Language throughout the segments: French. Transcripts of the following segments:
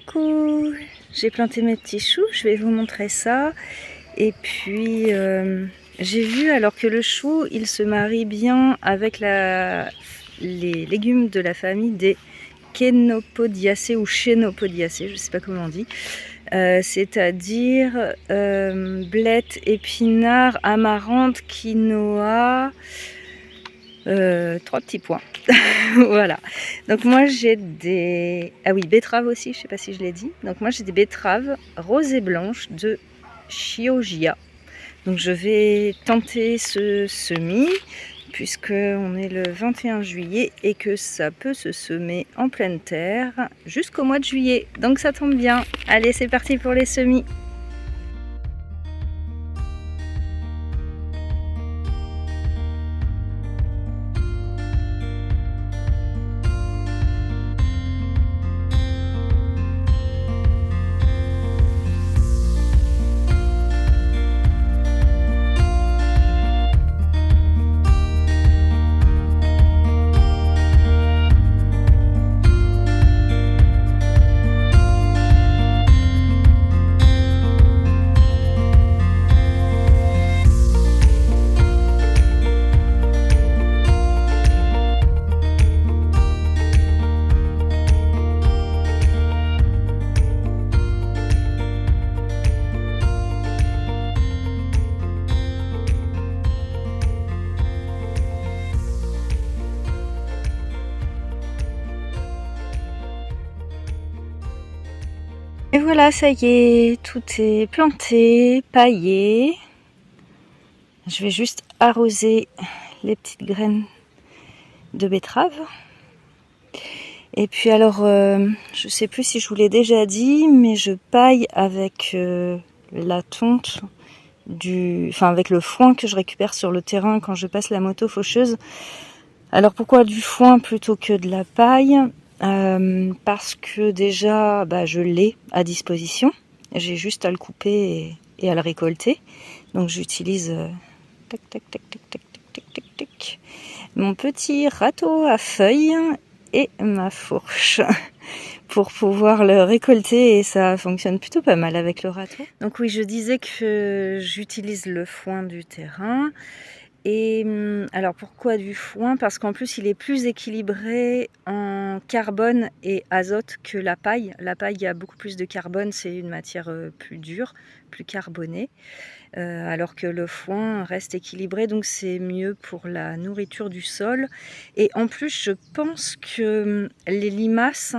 Coucou, j'ai planté mes petits choux, je vais vous montrer ça. Et puis j'ai vu alors que le chou il se marie bien avec les légumes de la famille des Chenopodiaceae ou Chenopodiaceae, je sais pas comment on dit. C'est-à-dire blettes, épinards, amarantes, quinoa, 3 petits points. Voilà. Donc moi j'ai des... Ah oui, betteraves aussi, je sais pas si je l'ai dit. Donc moi j'ai des betteraves roses et blanches de Chioggia. Donc je vais tenter ce semis, puisque on est le 21 juillet et que ça peut se semer en pleine terre jusqu'au mois de juillet. Donc ça tombe bien. Allez, c'est parti pour les semis. Et voilà, ça y est, tout est planté, paillé. Je vais juste arroser les petites graines de betterave. Et puis alors, je sais plus si je vous l'ai déjà dit, mais je paille avec la tonte avec le foin que je récupère sur le terrain quand je passe la moto faucheuse. Alors pourquoi du foin plutôt que de la paille? Parce que déjà, je l'ai à disposition. J'ai juste à le couper et à le récolter. Donc j'utilise tac, tac, tac, tac, tac, tac, tac, tac, mon petit râteau à feuilles et ma fourche pour pouvoir le récolter, et ça fonctionne plutôt pas mal avec le râteau. Donc oui, je disais que j'utilise le foin du terrain. Et alors pourquoi du foin? Parce qu'en plus il est plus équilibré en carbone et azote que la paille. La paille, il y a beaucoup plus de carbone, c'est une matière plus dure, plus carbonée. Alors que le foin reste équilibré, donc c'est mieux pour la nourriture du sol. Et en plus, je pense que les limaces,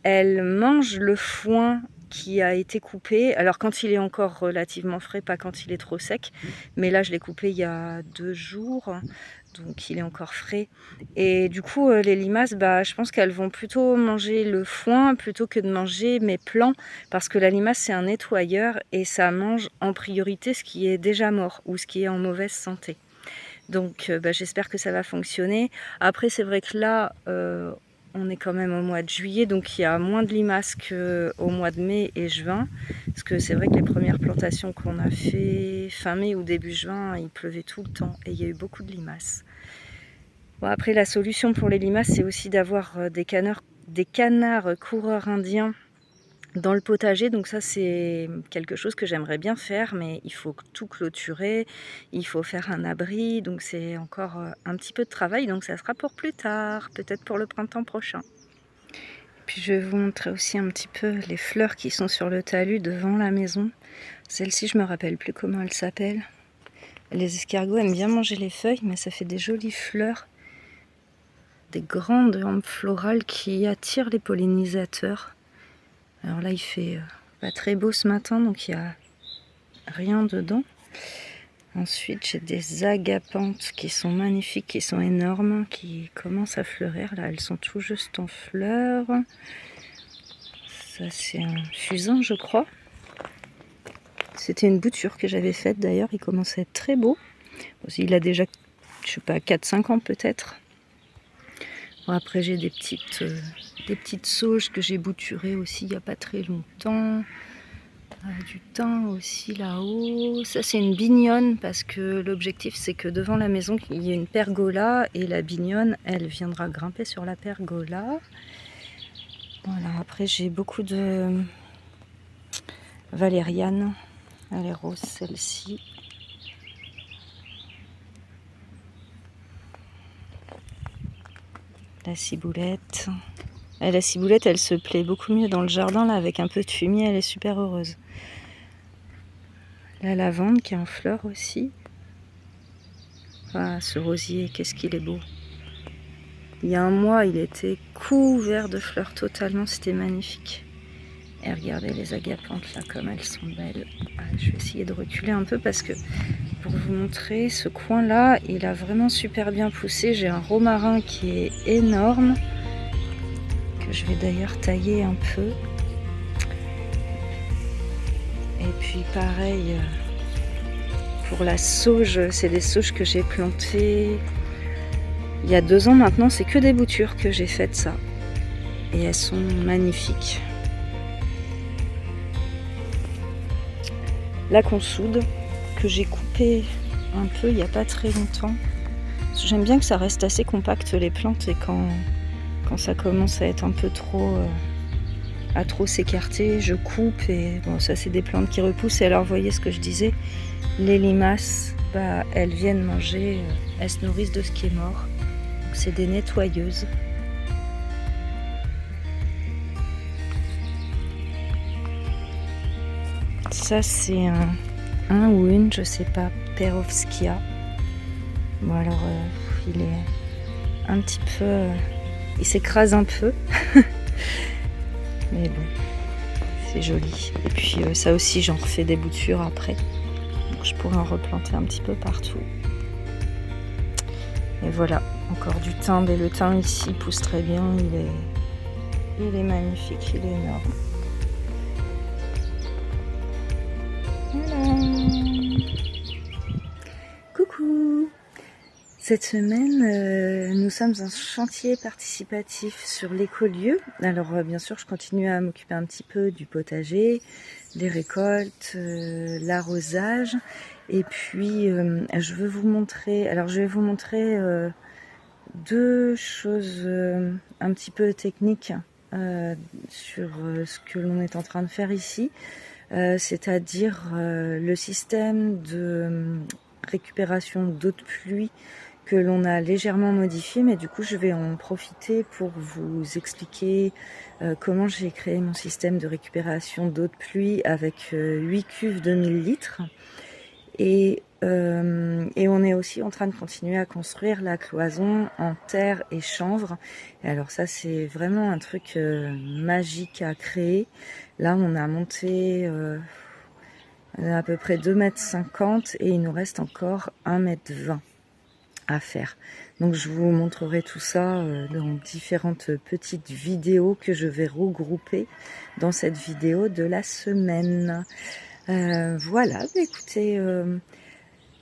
elles mangent le foin qui a été coupé. Alors quand il est encore relativement frais, pas quand il est trop sec. Mais là, je l'ai coupé il y a 2 jours, donc il est encore frais. Et du coup, les limaces, je pense qu'elles vont plutôt manger le foin plutôt que de manger mes plants, parce que la limace, c'est un nettoyeur et ça mange en priorité ce qui est déjà mort ou ce qui est en mauvaise santé. Donc j'espère que ça va fonctionner. Après, c'est vrai que là, on est quand même au mois de juillet, donc il y a moins de limaces qu'au mois de mai et juin. Parce que c'est vrai que les premières plantations qu'on a fait fin mai ou début juin, il pleuvait tout le temps et il y a eu beaucoup de limaces. Bon, après, la solution pour les limaces, c'est aussi d'avoir des canards coureurs indiens dans le potager. Donc ça, c'est quelque chose que j'aimerais bien faire, mais il faut tout clôturer, il faut faire un abri, donc c'est encore un petit peu de travail, donc ça sera pour plus tard, peut-être pour le printemps prochain. Puis je vais vous montrer aussi un petit peu les fleurs qui sont sur le talus devant la maison. Celle-ci, je me rappelle plus comment elle s'appelle. Les escargots aiment bien manger les feuilles, mais ça fait des jolies fleurs, des grandes hampes florales qui attirent les pollinisateurs. Alors là, il fait pas très beau ce matin, donc il n'y a rien dedans. Ensuite, j'ai des agapanthes qui sont magnifiques, qui sont énormes, qui commencent à fleurir. Là, elles sont tout juste en fleurs. Ça, c'est un fusain, je crois. C'était une bouture que j'avais faite d'ailleurs. Il commence à être très beau. Il a déjà, je sais pas, 4-5 ans peut-être. Bon, après, j'ai des petites sauges que j'ai bouturées aussi il n'y a pas très longtemps. Du thym aussi là-haut. Ça, c'est une bignonne parce que l'objectif, c'est que devant la maison, il y ait une pergola et la bignonne, elle viendra grimper sur la pergola. Voilà, après j'ai beaucoup de valériane. Elle est rose celle-ci. La ciboulette. Et la ciboulette, elle se plaît beaucoup mieux dans le jardin, là, avec un peu de fumier, elle est super heureuse. La lavande qui est en fleurs aussi. Ah, ce rosier, qu'est-ce qu'il est beau. Il y a un mois, il était couvert de fleurs totalement, c'était magnifique. Et regardez les agapanthes là, comme elles sont belles. Ah, je vais essayer de reculer un peu parce que pour vous montrer, ce coin-là, il a vraiment super bien poussé. J'ai un romarin qui est énorme, que je vais d'ailleurs tailler un peu. Et puis pareil, pour la sauge, c'est des sauges que j'ai plantées il y a 2 ans maintenant. C'est que des boutures que j'ai faites ça. Et elles sont magnifiques. La consoude, que j'ai coupée un peu il n'y a pas très longtemps. J'aime bien que ça reste assez compact les plantes, et quand ça commence à être un peu trop à trop s'écarter, je coupe. Et bon, ça c'est des plantes qui repoussent. Et alors vous voyez ce que je disais, les limaces, bah, elles viennent manger, elles se nourrissent de ce qui est mort. C'est des nettoyeuses. Ça c'est un ou une, je sais pas, Perovskia. Bon alors il est un petit peu, il s'écrase un peu, mais bon, c'est joli. Et puis ça aussi j'en refais des boutures après, donc je pourrais en replanter un petit peu partout. Et voilà, encore du thym. Et le thym ici pousse très bien, il est magnifique, il est énorme. Voilà. Coucou. Cette semaine, nous sommes en chantier participatif sur l'écolieu. Alors bien sûr, je continue à m'occuper un petit peu du potager, des récoltes, l'arrosage. Et puis, je vais vous montrer 2 choses un petit peu techniques sur ce que l'on est en train de faire ici. C'est-à-dire le système de récupération d'eau de pluie que l'on a légèrement modifié, mais du coup je vais en profiter pour vous expliquer comment j'ai créé mon système de récupération d'eau de pluie avec 8 cuves de 1000 litres. Et on est aussi en train de continuer à construire la cloison en terre et chanvre. Et alors ça c'est vraiment un truc magique à créer. Là on a monté à peu près 2,50 m et il nous reste encore 1,20 m à faire. Donc je vous montrerai tout ça dans différentes petites vidéos que je vais regrouper dans cette vidéo de la semaine. Voilà, écoutez,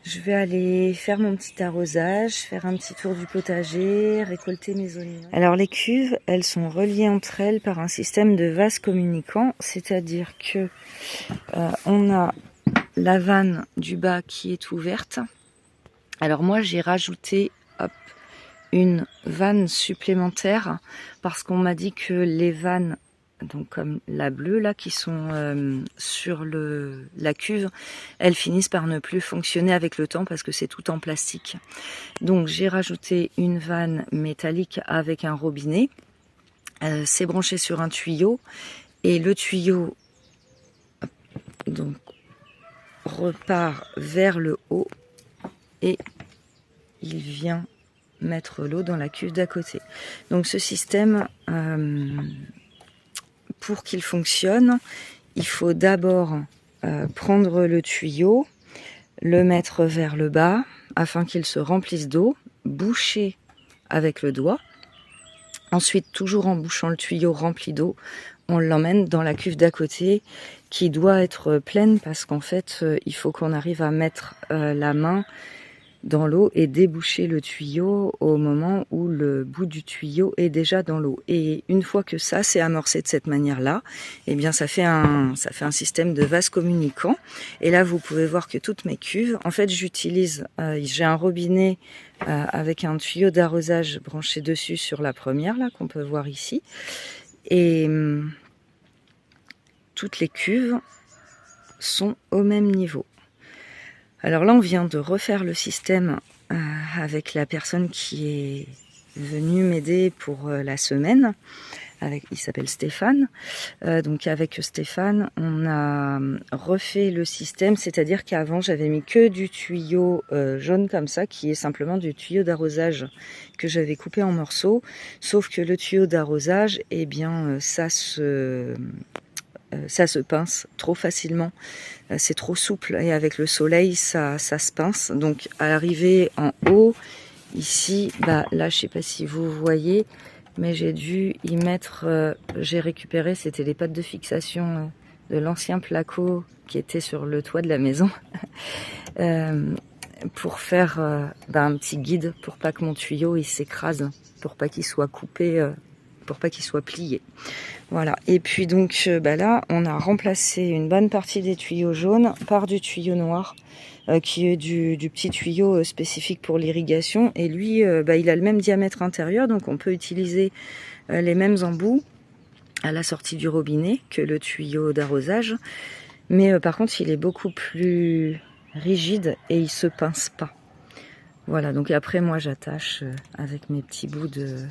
je vais aller faire mon petit arrosage, faire un petit tour du potager, récolter mes oignons. Alors les cuves, elles sont reliées entre elles par un système de vases communicants, c'est-à-dire que on a la vanne du bas qui est ouverte. Alors moi j'ai rajouté une vanne supplémentaire parce qu'on m'a dit que les vannes, donc comme la bleue là, qui sont sur la cuve, elles finissent par ne plus fonctionner avec le temps parce que c'est tout en plastique. Donc j'ai rajouté une vanne métallique avec un robinet. C'est branché sur un tuyau et le tuyau donc repart vers le haut et il vient mettre l'eau dans la cuve d'à côté. Donc ce système, pour qu'il fonctionne, il faut d'abord prendre le tuyau, le mettre vers le bas afin qu'il se remplisse d'eau, boucher avec le doigt. Ensuite, toujours en bouchant le tuyau rempli d'eau, on l'emmène dans la cuve d'à côté qui doit être pleine parce qu'en fait, il faut qu'on arrive à mettre la main dans l'eau et déboucher le tuyau au moment où le bout du tuyau est déjà dans l'eau. Et une fois que ça s'est amorcé de cette manière-là, eh bien ça fait un système de vase communicant. Et là, vous pouvez voir que toutes mes cuves, en fait, j'ai un robinet avec un tuyau d'arrosage branché dessus sur la première, là, qu'on peut voir ici. Et toutes les cuves sont au même niveau. Alors là, on vient de refaire le système avec la personne qui est venue m'aider pour la semaine. Il s'appelle Stéphane. Donc avec Stéphane, on a refait le système, c'est-à-dire qu'avant j'avais mis que du tuyau jaune comme ça, qui est simplement du tuyau d'arrosage que j'avais coupé en morceaux. Sauf que le tuyau d'arrosage, eh bien, ça se pince trop facilement. C'est trop souple et avec le soleil, ça se pince. Donc à l'arrivée en haut, ici, là, je sais pas si vous voyez, mais j'ai dû y mettre, j'ai récupéré, c'était les pattes de fixation de l'ancien placo qui était sur le toit de la maison, pour faire un petit guide pour pas que mon tuyau il s'écrase, pour pas qu'il soit coupé, pour pas qu'il soit plié. Voilà, et puis donc là, on a remplacé une bonne partie des tuyaux jaunes par du tuyau noir, qui est du petit tuyau spécifique pour l'irrigation. Et lui, il a le même diamètre intérieur, donc on peut utiliser les mêmes embouts à la sortie du robinet que le tuyau d'arrosage. Mais par contre, il est beaucoup plus rigide et il se pince pas. Voilà, donc après, moi, j'attache avec mes petits bouts de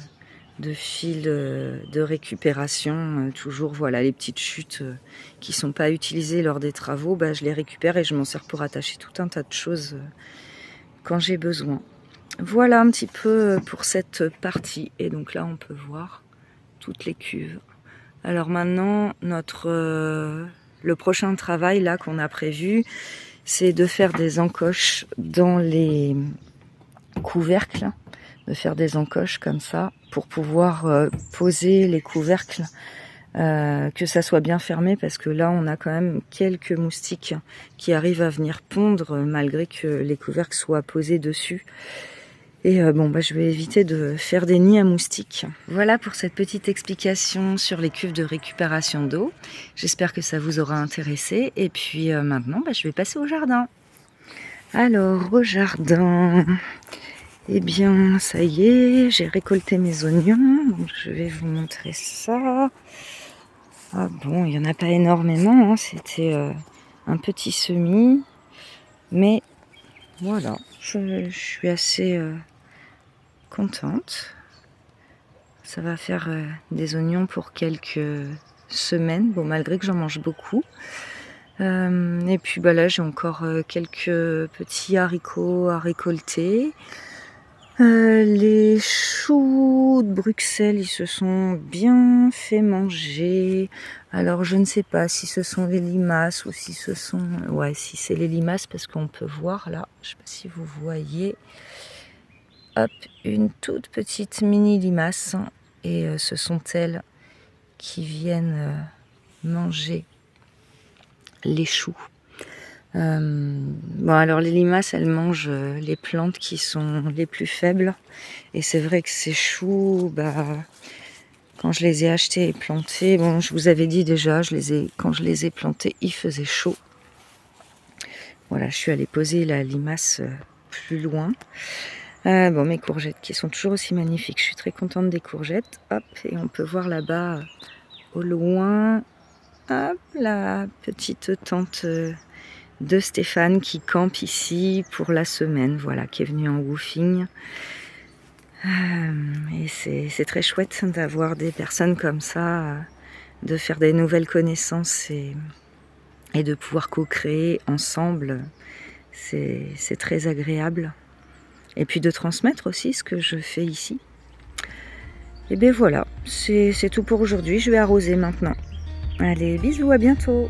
fil de récupération, toujours voilà les petites chutes qui sont pas utilisées lors des travaux, je les récupère et je m'en sers pour attacher tout un tas de choses quand j'ai besoin. Voilà un petit peu pour cette partie, et donc là on peut voir toutes les cuves. Alors maintenant le prochain travail là qu'on a prévu, c'est de faire des encoches dans les couvercles, de faire des encoches comme ça pour pouvoir poser les couvercles, que ça soit bien fermé, parce que là on a quand même quelques moustiques qui arrivent à venir pondre malgré que les couvercles soient posés dessus. Et je vais éviter de faire des nids à moustiques. Voilà pour cette petite explication sur les cuves de récupération d'eau. J'espère que ça vous aura intéressé. Et puis maintenant, je vais passer au jardin. Alors, au jardin, eh bien, ça y est, j'ai récolté mes oignons. Donc, je vais vous montrer ça. Ah bon, il n'y en a pas énormément, hein. C'était un petit semis. Mais voilà, je suis assez contente. Ça va faire des oignons pour quelques semaines, malgré que j'en mange beaucoup. Et puis là, j'ai encore quelques petits haricots à récolter. Les choux de Bruxelles, ils se sont bien fait manger. Alors, je ne sais pas si ce sont les limaces ou si ce sont... Ouais, si c'est les limaces, parce qu'on peut voir là, je ne sais pas si vous voyez, hop, une toute petite mini limace. Et ce sont elles qui viennent manger les choux. Alors les limaces, elles mangent les plantes qui sont les plus faibles, et c'est vrai que ces choux, quand je les ai achetés et plantés, je vous avais dit déjà, quand je les ai plantés, il faisait chaud. Voilà, je suis allée poser la limace plus loin. Mes courgettes qui sont toujours aussi magnifiques, je suis très contente des courgettes. Hop, et on peut voir là-bas au loin, hop, la petite tente de Stéphane qui campe ici pour la semaine, voilà, qui est venu en woofing. Et c'est très chouette d'avoir des personnes comme ça, de faire des nouvelles connaissances et de pouvoir co-créer ensemble. C'est très agréable. Et puis de transmettre aussi ce que je fais ici. Et bien voilà, c'est tout pour aujourd'hui. Je vais arroser maintenant. Allez, bisous, à bientôt.